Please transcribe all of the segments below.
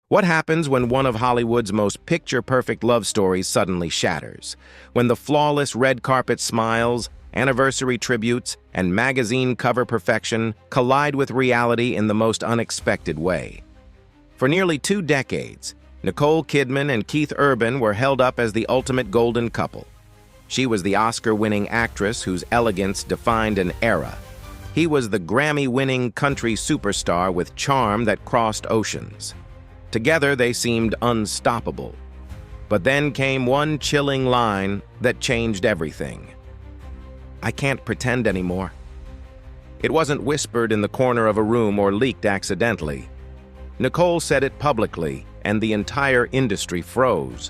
What happens when one of Hollywood's most picture-perfect love stories suddenly shatters? When the flawless red carpet smiles, anniversary tributes, and magazine cover perfection collide with reality in the most unexpected way. For nearly 2 decades, Nicole Kidman and Keith Urban were held up as the ultimate golden couple. She was the Oscar-winning actress whose elegance defined an era. He was the Grammy-winning country superstar with charm that crossed oceans. Together, they seemed unstoppable. But then came one chilling line that changed everything. "I can't pretend anymore." It wasn't whispered in the corner of a room or leaked accidentally. Nicole said it publicly, and the entire industry froze.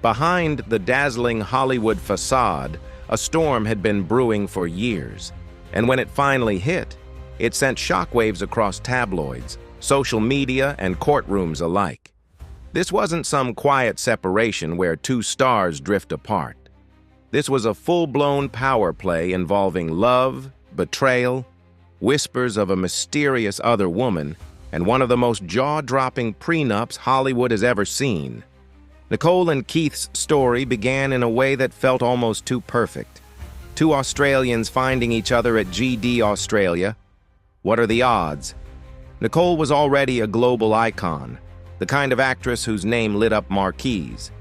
Behind the dazzling Hollywood facade, a storm had been brewing for years. And when it finally hit, it sent shockwaves across tabloids, social media, and courtrooms alike. This wasn't some quiet separation where 2 stars drift apart. This was a full-blown power play involving love, betrayal, whispers of a mysterious other woman, and one of the most jaw-dropping prenups Hollywood has ever seen. Nicole and Keith's story began in a way that felt almost too perfect. 2 Australians finding each other at GD Australia. What are the odds? Nicole was already a global icon, the kind of actress whose name lit up marquees.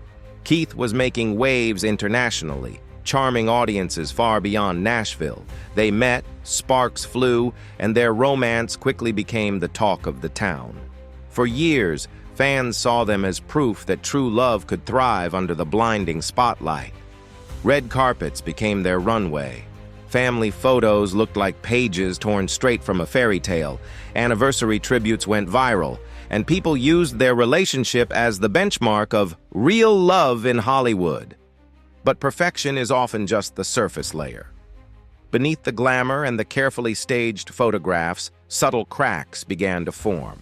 Keith was making waves internationally, charming audiences far beyond Nashville. They met, sparks flew, and their romance quickly became the talk of the town. For years, fans saw them as proof that true love could thrive under the blinding spotlight. Red carpets became their runway. Family photos looked like pages torn straight from a fairy tale. Anniversary tributes went viral, and people used their relationship as the benchmark of real love in Hollywood. But perfection is often just the surface layer. Beneath the glamour and the carefully staged photographs, subtle cracks began to form.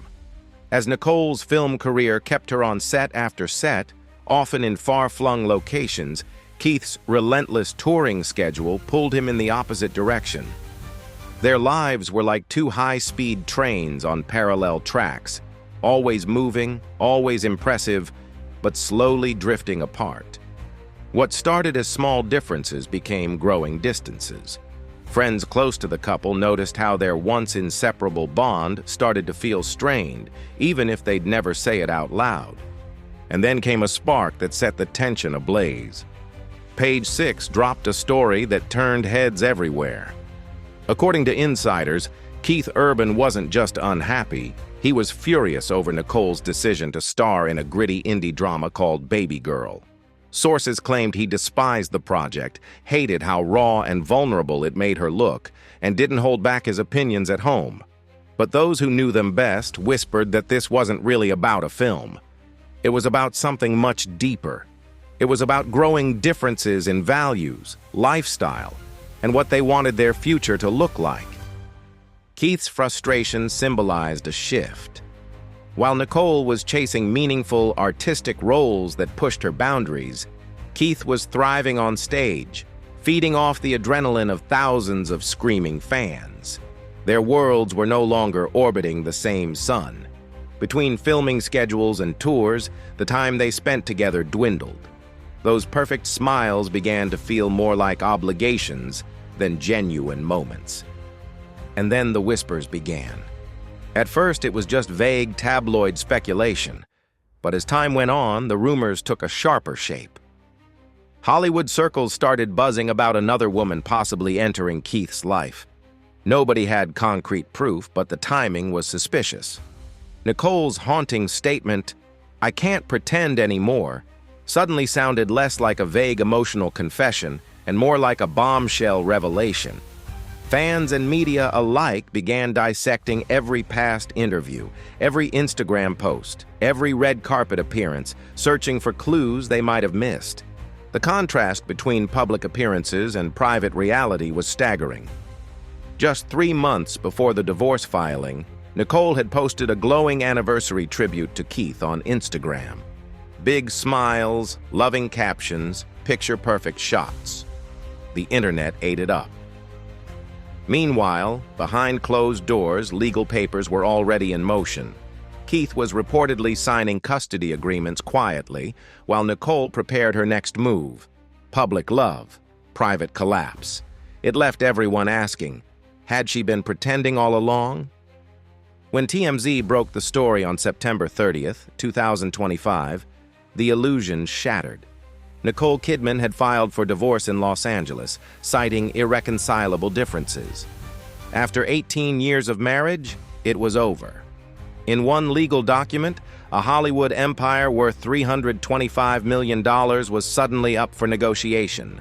As Nicole's film career kept her on set after set, often in far-flung locations, Keith's relentless touring schedule pulled him in the opposite direction. Their lives were like 2 high-speed trains on parallel tracks, always moving, always impressive, but slowly drifting apart. What started as small differences became growing distances. Friends close to the couple noticed how their once inseparable bond started to feel strained, even if they'd never say it out loud. And then came a spark that set the tension ablaze. Page 6 dropped a story that turned heads everywhere. According to insiders, Keith Urban wasn't just unhappy, he was furious over Nicole's decision to star in a gritty indie drama called Baby Girl. Sources claimed he despised the project, hated how raw and vulnerable it made her look, and didn't hold back his opinions at home. But those who knew them best whispered that this wasn't really about a film. It was about something much deeper. It was about growing differences in values, lifestyle, and what they wanted their future to look like. Keith's frustration symbolized a shift. While Nicole was chasing meaningful, artistic roles that pushed her boundaries, Keith was thriving on stage, feeding off the adrenaline of thousands of screaming fans. Their worlds were no longer orbiting the same sun. Between filming schedules and tours, the time they spent together dwindled. Those perfect smiles began to feel more like obligations than genuine moments. And then the whispers began. At first, it was just vague tabloid speculation, but as time went on, the rumors took a sharper shape. Hollywood circles started buzzing about another woman possibly entering Keith's life. Nobody had concrete proof, but the timing was suspicious. Nicole's haunting statement, "I can't pretend anymore," suddenly sounded less like a vague emotional confession and more like a bombshell revelation. Fans and media alike began dissecting every past interview, every Instagram post, every red carpet appearance, searching for clues they might have missed. The contrast between public appearances and private reality was staggering. Just 3 months before the divorce filing, Nicole had posted a glowing anniversary tribute to Keith on Instagram. Big smiles, loving captions, picture-perfect shots. The internet ate it up. Meanwhile, behind closed doors, legal papers were already in motion. Keith was reportedly signing custody agreements quietly, while Nicole prepared her next move. Public love, private collapse. It left everyone asking, had she been pretending all along? When TMZ broke the story on September 30th, 2025, the illusion shattered. Nicole Kidman had filed for divorce in Los Angeles, citing irreconcilable differences. After 18 years of marriage, it was over. In one legal document, a Hollywood empire worth $325 million was suddenly up for negotiation.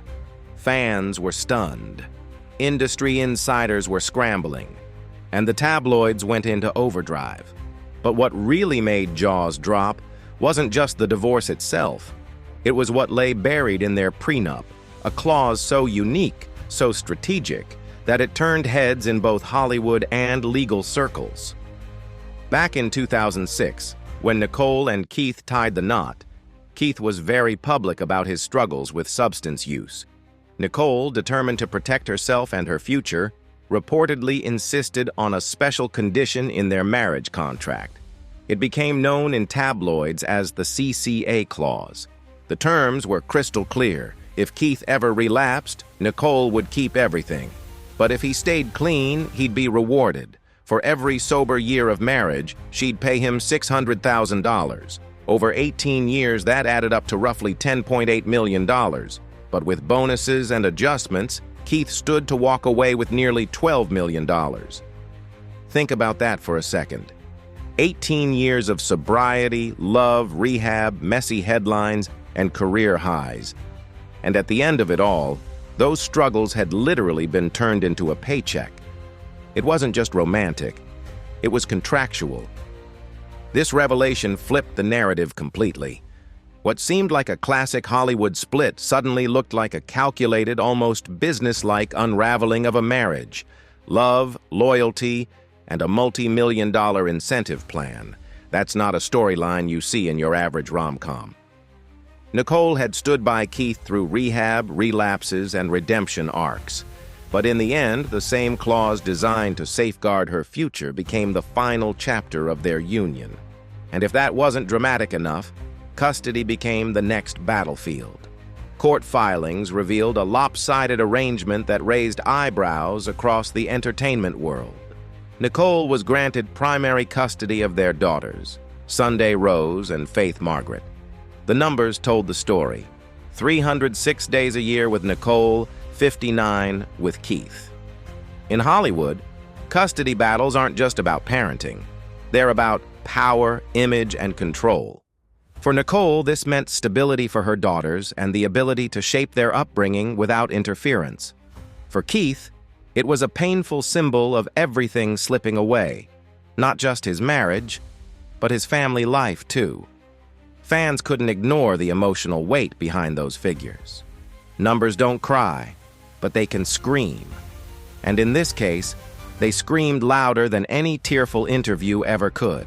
Fans were stunned. Industry insiders were scrambling, and the tabloids went into overdrive. But what really made jaws drop wasn't just the divorce itself. It was what lay buried in their prenup, a clause so unique, so strategic, that it turned heads in both Hollywood and legal circles. Back in 2006, when Nicole and Keith tied the knot, Keith was very public about his struggles with substance use. Nicole, determined to protect herself and her future, reportedly insisted on a special condition in their marriage contract. It became known in tabloids as the CCA clause. The terms were crystal clear. If Keith ever relapsed, Nicole would keep everything. But if he stayed clean, he'd be rewarded. For every sober year of marriage, she'd pay him $600,000. Over 18 years, that added up to roughly $10.8 million. But with bonuses and adjustments, Keith stood to walk away with nearly $12 million. Think about that for a second. 18 years of sobriety, love, rehab, messy headlines, and career highs. And at the end of it all, those struggles had literally been turned into a paycheck. It wasn't just romantic, it was contractual. This revelation flipped the narrative completely. What seemed like a classic Hollywood split suddenly looked like a calculated, almost business-like unraveling of a marriage. Love, loyalty, and a multi-million-dollar incentive plan. That's not a storyline you see in your average rom-com. Nicole had stood by Keith through rehab, relapses, and redemption arcs. But in the end, the same clause designed to safeguard her future became the final chapter of their union. And if that wasn't dramatic enough, custody became the next battlefield. Court filings revealed a lopsided arrangement that raised eyebrows across the entertainment world. Nicole was granted primary custody of their daughters, Sunday Rose and Faith Margaret. The numbers told the story. 306 days a year with Nicole, 59 with Keith. In Hollywood, custody battles aren't just about parenting. They're about power, image, and control. For Nicole, this meant stability for her daughters and the ability to shape their upbringing without interference. For Keith, it was a painful symbol of everything slipping away, not just his marriage, but his family life too. Fans couldn't ignore the emotional weight behind those figures. Numbers don't cry, but they can scream. And in this case, they screamed louder than any tearful interview ever could.